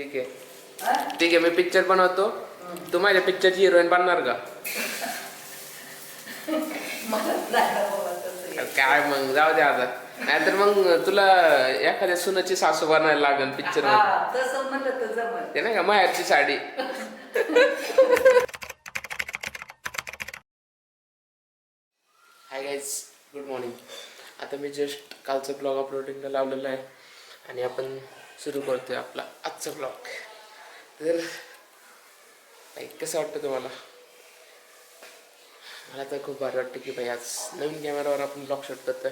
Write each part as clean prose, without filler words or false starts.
ठीक आहे ठीक आहे, मी पिक्चर बनवतो. तू माझ्या पिक्चरची हिरोईन बनणार का? काय मग जाऊ दे आता. नाहीतर मग तुला एखाद्या सुनाची सासू बनायला लागेल पिक्चर मध्ये. ते नाही का माहेरची sari. Hi guys, good morning. आता मी जस्ट कालचं ब्लॉग अपलोडिंगला लावलेलं आहे आणि आपण सुरू करतोय आपला आजचा ब्लॉग. तर कसं वाटतं तुम्हाला? मला तर खूप भारी वाटतं की भाई आज नवीन कॅमेरावर आपण ब्लॉग शूट करतोय.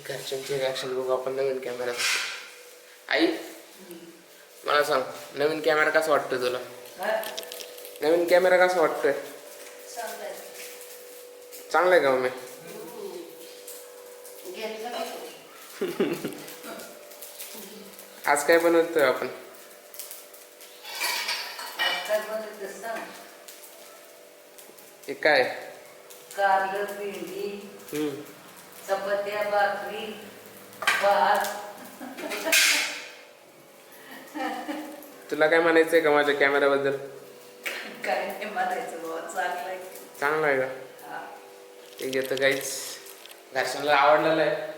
घरच्यांची रिॲक्शन बघू आपण नवीन कॅमेऱ्यात. आई मला सांग, नवीन कॅमेरा कसा वाटतोय तुला? नवीन कॅमेरा कसा वाटतोय? चांगला आहे का मम्मी? आज काय बनवतोय आपण? हे काय? कारलं, भेंडी, चपात्या, भाकरी, भात. तुला काय म्हणायचंय का माझ्या कॅमेऱ्याबद्दल? काय नाही म्हणायचं बाबा, चांगलं आहे. चांगला आहे का? ते घेतं काहीच घरच्यांना आवडलेलं आहे.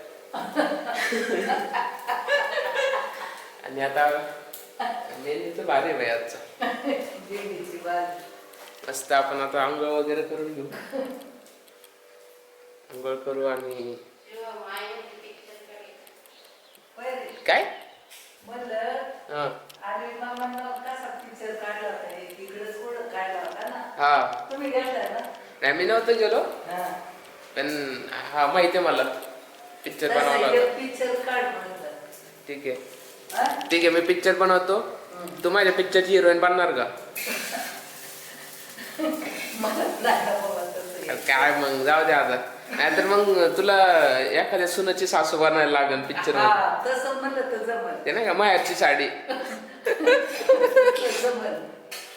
आणि आता मेनू तर भारी आहे भाई आजचा. भेंडीची भाजी. मस्त आपण आता आंघोळ वगैरे करून घेऊ. आंघोळ करू आणि काय म्हणलं अरे मामांना कसा पिक्चर काढला होता, तिकडेच कुठं काढला होता ना? हा तुम्ही गेलता ना? नाही, मी नव्हतं गेलो, पण हा माहिती आहे मला पिक्चर बनवला होता. पिक्चर काढ म्हणलं. ठीक आहे ठीक आहे, मी पिक्चर बनवतो. तू माझ्या पिक्चरची हिरोईन बनणार का? काय मग जाऊ दे आता. नाहीतर मग तुला एखाद्या सुनाची सासू बनायला लागेल पिक्चर मध्ये. तसं म्हणलं तर जमल. ते नाही का माहेरची साडी.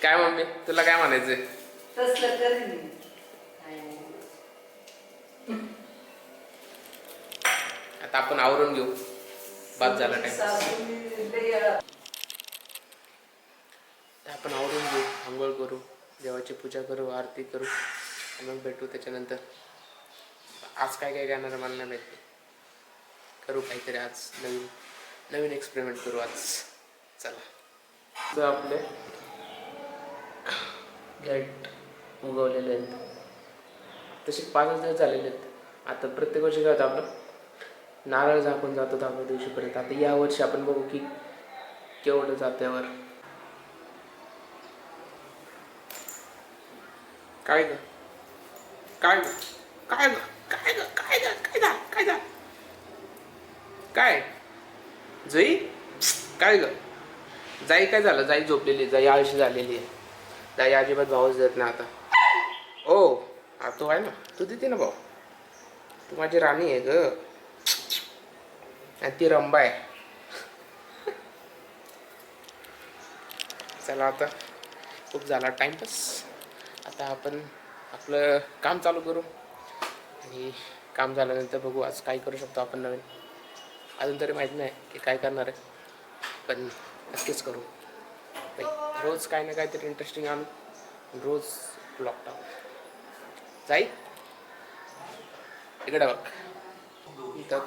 काय मम्मी, तुला काय म्हणायचंय? तसलं करीन. आता आपण आवरून घेऊ, बाद झाला टाइम. आपण आवरून घेऊ, आंघोळ करू, देवाची पूजा करू, आरती करू आणि मग भेटू. त्याच्यानंतर आज काय काय करणार मला नाही माहिती. करू काहीतरी आज नवीन नवीन एक्सपेरिमेंट करू आज. चला, तर आपले गेट उगवलेले आहेत. तसे 5 दिवस झालेले आहेत. आता प्रत्येक वर्षी काय होतं, आपलं नारळ झाकून जातो 10व्या दिवशीपर्यंत. आता यावर्षी आपण बघू की केवढं जातं वर. काय ग काय ग काय ग काय ग काय ग काय ग काय ग काय जई काय ग जाई? काय झालं? जाई झोपलेली, जाई आळशी झालेली आहे. जाई अजिबात भाऊच देत नाही आता. ओ तू आहे ना, तू देते ना भाऊ. तू माझी राणी आहे ग, आणि ती रंबा आहे. चला आता खूप झाला टाइमपास. आता आपण आपलं काम चालू करू आणि काम झाल्यानंतर बघू आज काय करू शकतो आपण नवीन. अजून तरी माहीत नाही की काय करणार आहे, पण नक्कीच करू. रोज काय ना काहीतरी इंटरेस्टिंग आणू, रोज ब्लॉग टाकू. जाई इकडे बघ. तर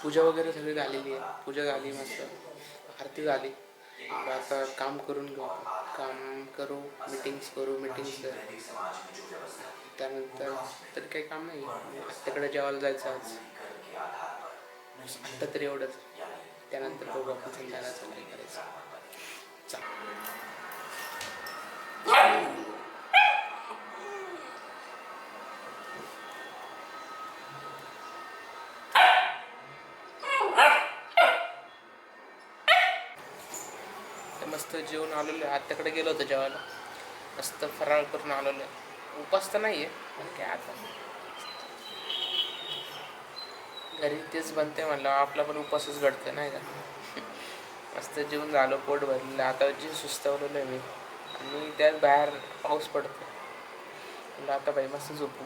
पूजा वगैरे सगळी झालेली आहे. पूजा झाली, मस्त आरती झाली. आता काम करून घेऊ. काम करू, मीटिंग्स करू. त्यानंतर तरी काही काम नाही. आत्याकडे जेवायला जायचं आज. आत्ता तरी एवढंच. त्यानंतर बघू आपण संध्याकाळचं काय करायचं. मस्त जेवण आलेलं आहे. आत्याकडे गेलो होतो जेवायला. मस्त फराळ करून आलेलो आहे. उपास तर नाही आहे, पण काय आता घरी तेच बनते म्हणलं, आपला पण उपासच घडतं नाही का. मस्त जेवण झालं, पोट भरलेलं. आता जे सुस्तावलेलं आहे मी, आणि त्यात बाहेर पाऊस पडतो. म्हणलं आता बाई मस्त झोपू,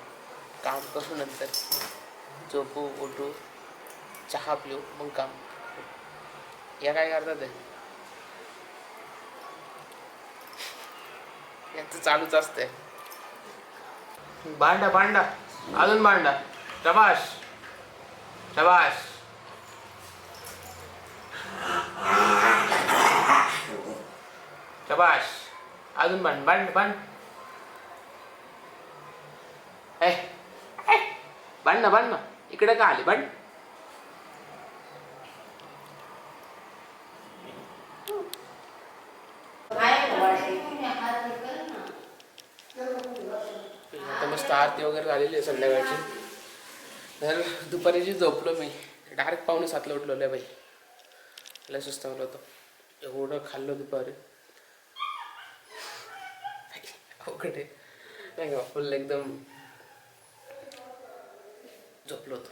काम करू, नंतर झोपू, उठू, चहा पिऊ, मग काम. या काय करतात ते? यांचं चालूच असतंय. भांडा भांडा अजून भांडा. शबाश शबाश. शबाश. अजून भांड भांड भांड. भांड ना भांड ना. इकडे का आली भांड. आता मस्त आरती वगैरे झालेली आहे संध्याकाळची. तर दुपारी जी झोपलो मी डायरेक्ट 6:45 उठलो लय बाई. लय सुस्त होतं होतं. एवढं खाल्लं दुपारी अवघड आहे नाही का. फुल एकदम झोपलो होतो.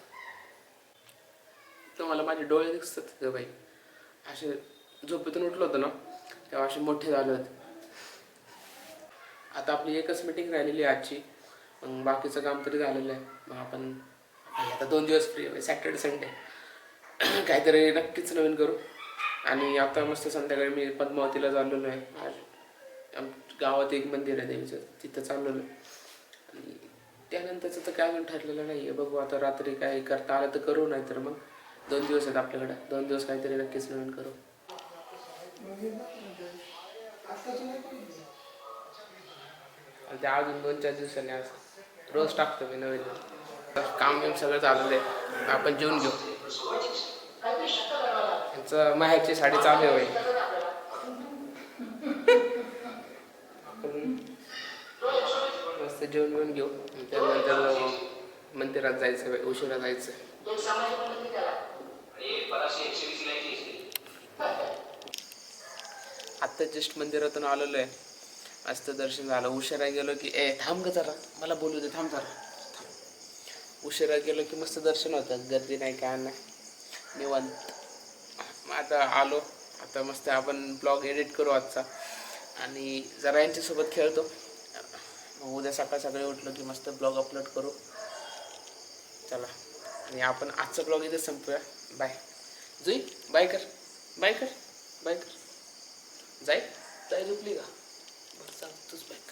तर मला माझे डोळे दिसतात बाई. असे झोपेतून उठलो होतो ना तेव्हा असे मोठे झाले होते. आता आपली एकच मीटिंग राहिलेली आहे आजची. मग बाकीचं काम तरी झालेलं आहे. मग आपण आता 2 दिवस फ्री आहे. सॅटर्डे संडे काहीतरी नक्कीच नवीन करू. आणि आता मस्त संध्याकाळी मी पद्मावतीला चाललेलो आहे. गावात एक मंदिर आहे देवीचं, तिथं चाललेलो आहे. आणि त्यानंतरचं तर काय अजून ठरलेलं नाही आहे. बघू आता रात्री काय करता आलं तर करू, नाही तर मग 2 दिवस आहेत आपल्याकडे. 2 दिवस काहीतरी नक्कीच नवीन करू. ते अजून 2-4 दिवसांनी आज रोज टाकतो मी नवीन. काम बिम सगळं चालू आहे. आपण जेवून घेऊ. यांचं माहेरची साडी चालू आहे बाई. आपण मस्त जेवून घेऊ. त्यानंतर मंदिरात जायचं बाई. उशिरा जायचं. आत्ता जस्ट मंदिरातून आलेलो आहे. मस्त दर्शन झालं. उशिरा गेलो की थांब ग जरा, मला बोलू दे, थांब जरा. उशिरा गेलो की मस्त दर्शन होतं. गर्दी नाही काय नाही, निवांत. मग आता आलो. आता मस्त आपण ब्लॉग एडिट करू आजचा आणि जरा यांच्यासोबत खेळतो. मग उद्या सकाळी उठलो की मस्त ब्लॉग अपलोड करू. चला, आणि आपण आजचा ब्लॉग इथे संपूया. बाय. जुई बाय कर, बाय कर, बाय कर. जाई झोपली का? बरं चाल, तूच बाय कर.